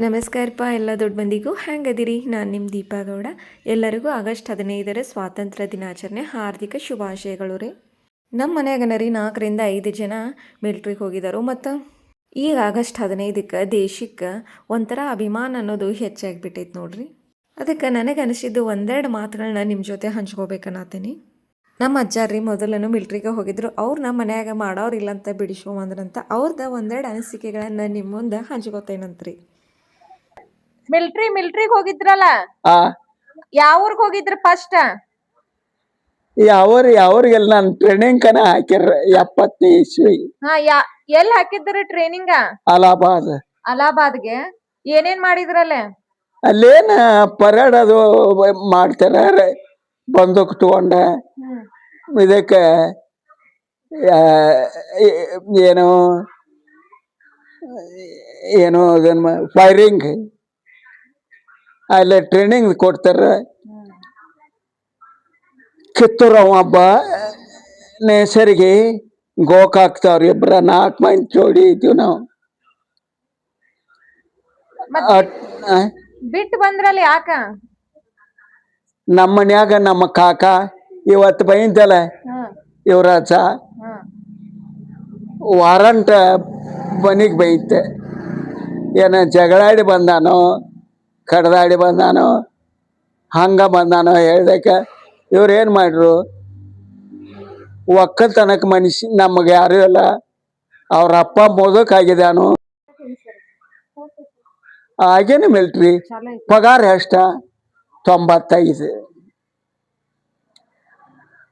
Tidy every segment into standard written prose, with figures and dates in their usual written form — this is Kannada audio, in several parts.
ನಮಸ್ಕಾರಪ್ಪ ಎಲ್ಲ ದೊಡ್ಡ ಮಂದಿಗೂ ಹೆಂಗದಿರಿ. ನಾನು ನಿಮ್ಮ ದೀಪಾ ಗೌಡ. ಎಲ್ಲರಿಗೂ ಆಗಸ್ಟ್ 15ರ ಸ್ವಾತಂತ್ರ್ಯ ದಿನಾಚರಣೆ ಹಾರ್ದಿಕ ಶುಭಾಶಯಗಳು ರೀ. ನಮ್ಮ ಮನ್ಯಾಗನ ರೀ 4ರಿಂದ 5 ಜನ ಮಿಲ್ಟ್ರಿಗೆ ಹೋಗಿದ್ದಾರೆ. ಮತ್ತು ಈಗ ಆಗಸ್ಟ್ 15ಕ್ಕೆ ದೇಶಕ್ಕೆ ಒಂಥರ ಅಭಿಮಾನ ಅನ್ನೋದು ಹೆಚ್ಚಾಗಿಬಿಟ್ಟೈತೆ ನೋಡ್ರಿ. ಅದಕ್ಕೆ ನನಗೆ ಅನಿಸಿದ್ದು ಒಂದೆರಡು ಮಾತುಗಳನ್ನ ನಿಮ್ಮ ಜೊತೆ ಹಂಚ್ಕೋಬೇಕನ್ನತ್ತೀನಿ. ನಮ್ಮ ಅಜ್ಜಾರ್ರಿ ಮೊದಲನ್ನು ಮಿಲ್ಟ್ರಿಗೆ ಹೋಗಿದ್ರು. ಅವ್ರು ನಮ್ಮ ಮನ್ಯಾಗ ಮಾಡೋರಿಲ್ಲ ಅಂತ ಬಿಡಿಸ್ಕೊಂಬಂದ್ರಂತ ಅವ್ರದ್ದು ಒಂದೆರಡು ಅನಿಸಿಕೆಗಳನ್ನು ನಿಮ್ಮ ಮುಂದೆ ಹಂಚ್ಕೋತೇನಂತ್ರಿ. ಮಿಲ್ಟ್ರಿಗೆ ಹೋಗಿದ್ರಲ್ಲ, ಆ ಯಾವ ಊರ್ಗ್ ಹೋಗಿದ್ರ ಫಸ್ಟ್? ಯಾವ್ರಿಗೆಲ್ಲ ನಾನು ಟ್ರೈನಿಂಗ್ ಕನ ಹಾಕಿರ 70ನೇ ಇಸ್ವಿ ಎಲ್ಲಿ ಹಾಕಿದ್ರಿ ಟ್ರೈನಿಂಗ್? ಅಲಹಾಬಾದ್ಗೆ. ಏನೇನ್ ಮಾಡಿದ್ರಲ್ಲ? ಅಲ್ಲೇನ ಪರೇಡ್ ಅದು ಮಾಡ್ತಾರ, ಬಂದೂಕ್ ತಗೊಂಡ ಇದಕ್ಕೆ ಏನು ಏನು ಅದನ್ನ ಫೈರಿಂಗ್ ಅಲ್ಲೇ ಟ್ರೈನಿಂಗ್ ಕೊಡ್ತಾರ. ಕಿತ್ತೂರು ಒಬ್ಬ ನೇಸರಿಗೆ ಗೋಕಾಕ್ತವ್ರ ಇಬ್ರ 4 ಮಂದಿ ಜೋಡಿ ಇದ್ದೀವಿ ನಾವು. ಬಿಟ್ಟು ಬಂದ್ರಲ್ಲ ಯಾಕ? ನಮ್ಮ ಮನ್ಯಾಗ ನಮ್ಮ ಕಾಕ ಇವತ್ತು ಬೈಂತಲ್ಲ ಯುವರಾಜ ವಾರಂಟ್ ಬನಿಗ್ ಬೈತೆ. ಏನ ಜಗಳಾಡಿ ಬಂದಾನೋ ಕಡ್ದಾಡಿ ಬಂದಾನೋ ಹಂಗ ಬಂದಾನೋ ಹೇಳ್ದಕ್ಕ ಇವ್ರು ಏನ್ ಮಾಡ್ರು, ಒಕ್ಕಲ್ತನಕ ಮನುಷ್ಯ ನಮಗೆ ಯಾರು ಇಲ್ಲ, ಅವ್ರ ಅಪ್ಪ ಮುದುಕಾಗಿದ್ದಾನು, ಆಗೇನು ಮಿಲ್ಟ್ರಿ ಪಗಾರ ಎಷ್ಟ 95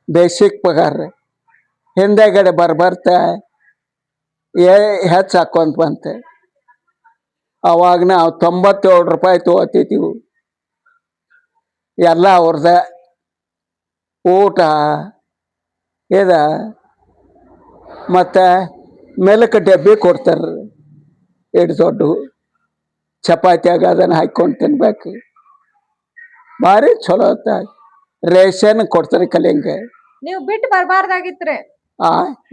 ಬೇಸಿಕ್ ಪಗಾರ. ಹಿಂದೆಗಡೆ ಬರ್ಬರ್ತ ಹೆಚ್ಚು ಹಾಕೊಂತ ಬಂತೆ. ಅವಾಗ ನಾವು 97 ರೂಪಾಯಿ ತಗೋತಿದ್ದೀವಿ. ಎಲ್ಲ ಅವ್ರದ ಊಟ ಇದ ಮತ್ತು ಮೆಲಕ್ಕೆ ಡಬ್ಬಿ ಕೊಡ್ತಾರ, ಎಷ್ಟು ದೊಡ್ಡ ಚಪಾತಿಯಾಗ ಅದನ್ನು ಹಾಕ್ಕೊಂಡು ತಿನ್ಬೇಕು. ಭಾರಿ ಚಲೋ ಆತ. ರೇಷನ್ ಕೊಡ್ತಾರೆ ಕಲಿಂಗೆ. ನೀವು ಬಿಟ್ಟು ಬರ್ಬಾರ್ದಾಗಿತ್ರಿ.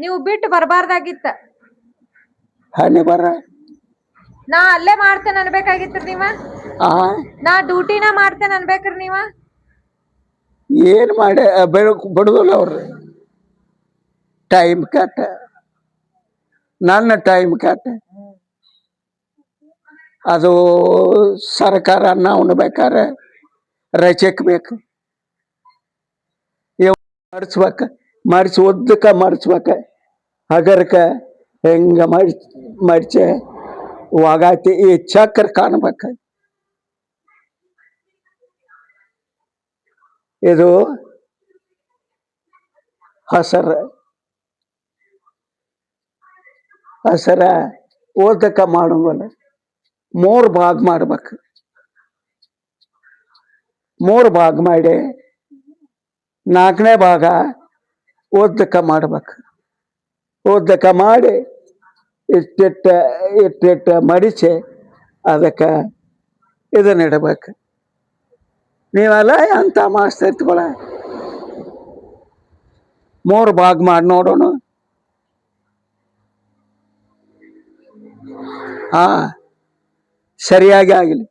ನೀವು ಬಿಟ್ಟು ಬರ್ಬಾರ್ದಾಗಿತ್ತ. ಹನಿ ಬರ ನಾ ಅಲ್ಲೇ ಮಾಡ್ತೇನೆ ಅನ್ಬೇಕಾಗಿತ್ರಿ ನೀವ. ನಾ ಡ್ಯೂಟಿನ ಮಾಡ್ತೇನೆ ಅನ್ಬೇಕ್ರಿ ನೀವ. ಏನ್ ಮಾಡಿ ಬಿಡುದಿಲ್ಲ ಅವ್ರು. ಟೈಮ್ ಕಟ್, ನನ್ನ ಟೈಮ್ ಕಟ್. ಅದು ಸರ್ಕಾರ ಅನ್ನ ಉಣ್ಬೇಕಾರೆ ರಜೆಕ್ ಬೇಕು. ಮರ್ಚ್ಬೇಕ, ಮರ್ಚಿ ಉದ್ದಕ್ಕ ಮರ್ಚ್ಬೇಕ, ಹಗರ್ಕ ಹೆಂಗ ಮರ್ಚೆ ಒಗಾತಿ ಈ ಚಕ್ರ ಕಾಣ್ಬೇಕ. ಇದು ಹಸರ ಓದಕ್ಕ ಮಾಡೋಂಗಲ್ಲ. 3 ಭಾಗ ಮಾಡ್ಬೇಕು. 3 ಭಾಗ ಮಾಡಿ 4ನೇ ಭಾಗ ಓದಕ್ಕ ಮಾಡ್ಬೇಕು. ಓದಕ್ಕ ಮಾಡಿ ಇಟ್ಟಿಟ್ಟ ಮಡಿಚೆ ಅದಕ್ಕೆ ಇದನ್ನ ಇಡಬೇಕು. ನೀವೆಲ್ಲ ಅಂತ ಮಾಸ್ತೈತ್ಗಳ 3 ಭಾಗ ಮಾಡಿ ನೋಡೋಣ. ಸರಿಯಾಗಿ ಆಗಲಿ.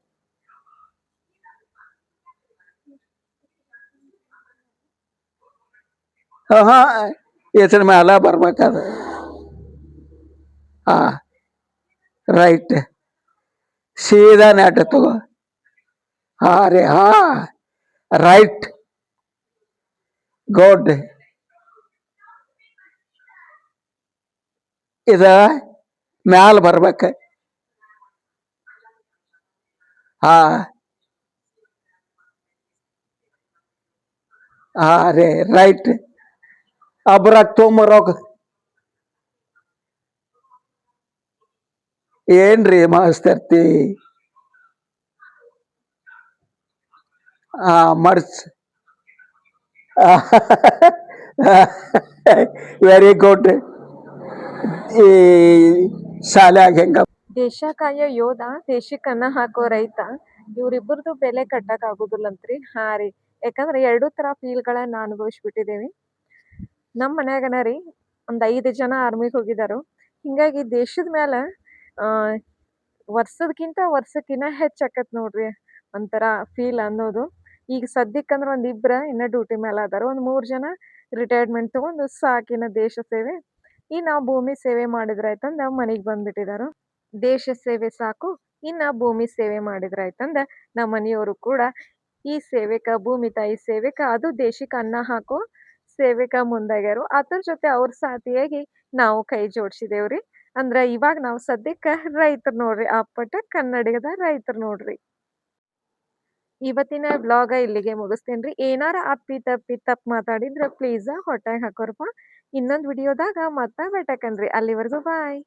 ಇದ್ರ ಮೇಲೆ ಬರ್ಬೇಕಾದ. ರೈಟ್ ಸೀದಾ ನೆಟ್ ತಗೋ. ರೀ ರೈಟ್ ಗುಡ್. ಇದ ಮ್ಯಾಲ ಬರ್ಬೇಕ. ರೀ ರೈಟ್. ಅಬ್ರಾಕ್ ತೊಂಬರೋಗ. ಏನ್ರಿ ಮಾಸ್ತರ್ತಿ? ಮರ್ಚ್. Very good. ಈ ಶಾಲ್ಯಾಗ ಹೆಂಗ ದೇಶ ಕಾಯೋ ಯೋಧ, ದೇಶಕ್ಕೆ ಅನ್ನ ಹಾಕೋ ರೈತ, ಇವ್ರಿಬ್ಬರದು ಬೆಲೆ ಕಟ್ಟಕ್ ಆಗುದಿಲ್ಲಂತ್ರಿ. ರೀ, ಯಾಕಂದ್ರೆ 2 ತರ ಫೀಲ್ಗಳನ್ನ ಅನುಭವಿಸ್ಬಿಟ್ಟಿದೇವಿ. ನಮ್ಮ ಮನ್ಯಾಗನ ರೀ ಒಂದ್ 5 ಜನ ಆರ್ಮಿಗೆ ಹೋಗಿದಾರು. ಹಿಂಗಾಗಿ ದೇಶದ ಮೇಲೆ ವರ್ಷದ್ಕಿಂತ ವರ್ಷಕ್ಕಿನ್ನ ಹೆಚ್ಚಾಕತ್ ನೋಡ್ರಿ ಒಂಥರ ಫೀಲ್ ಅನ್ನೋದು. ಈಗ ಸದ್ಯಕ್ಕಂದ್ರ ಒಂದ್ ಇಬ್ರ ಇನ್ನ ಡ್ಯೂಟಿ ಮ್ಯಾಲ ಅದಾರ. ಒಂದ್ 3 ಜನ ರಿಟೈರ್ಮೆಂಟ್ ತಗೊಂಡು ಸಾಕಿನ್ನ ದೇಶ ಸೇವೆ, ಇನ್ನ ಭೂಮಿ ಸೇವೆ ಮಾಡಿದ್ರಾಯ್ತಂದ ಮನಿಗ್ ಬಂದ್ಬಿಟ್ಟಿದಾರ. ದೇಶ ಸೇವೆ ಸಾಕು, ಇನ್ನ ಭೂಮಿ ಸೇವೆ ಮಾಡಿದ್ರಾಯ್ತಂದ ನಮ್ಮ ಮನಿಯವರು ಕೂಡ ಈ ಸೇವೆಕ, ಭೂಮಿ ತಾಯಿ ಸೇವೆಕ, ಅದು ದೇಶಕ್ಕ ಅನ್ನ ಹಾಕೋ ಸೇವೆಕ ಮುಂದಾಗ್ಯಾರು. ಅದ್ರ ಜೊತೆ ಅವ್ರ ಸಾಥಿಯಾಗಿ ನಾವು ಕೈ ಜೋಡ್ಸಿದೇವ್ರಿ. ಅಂದ್ರ ಇವಾಗ್ ನಾವ್ ಸದ್ಯಕ್ಕ ರೈತರ್ ನೋಡ್ರಿ, ಅಪ್ಪಟ ಕನ್ನಡಿಗದ ರೈತರ್ ನೋಡ್ರಿ. ಇವತ್ತಿನ ವ್ಲಾಗ ಇಲ್ಲಿಗೆ ಮುಗಿಸ್ತೇನ್ರಿ. ಏನಾರ ಅಪ್ಪಿ ತಪ್ಪಿ ತಪ್ಪ್ ಮಾತಾಡಿದ್ರ ಪ್ಲೀಸ್ ಹೊಟ್ಯಾಗ್ ಹಾಕೋರಪ್ಪ. ಇನ್ನೊಂದ್ ವಿಡಿಯೋದಾಗ ಮತ್ತ ಭೇಟ್ಯಾಕನ್ರಿ. ಅಲ್ಲಿವರೆಗೂ ಬಾಯ್.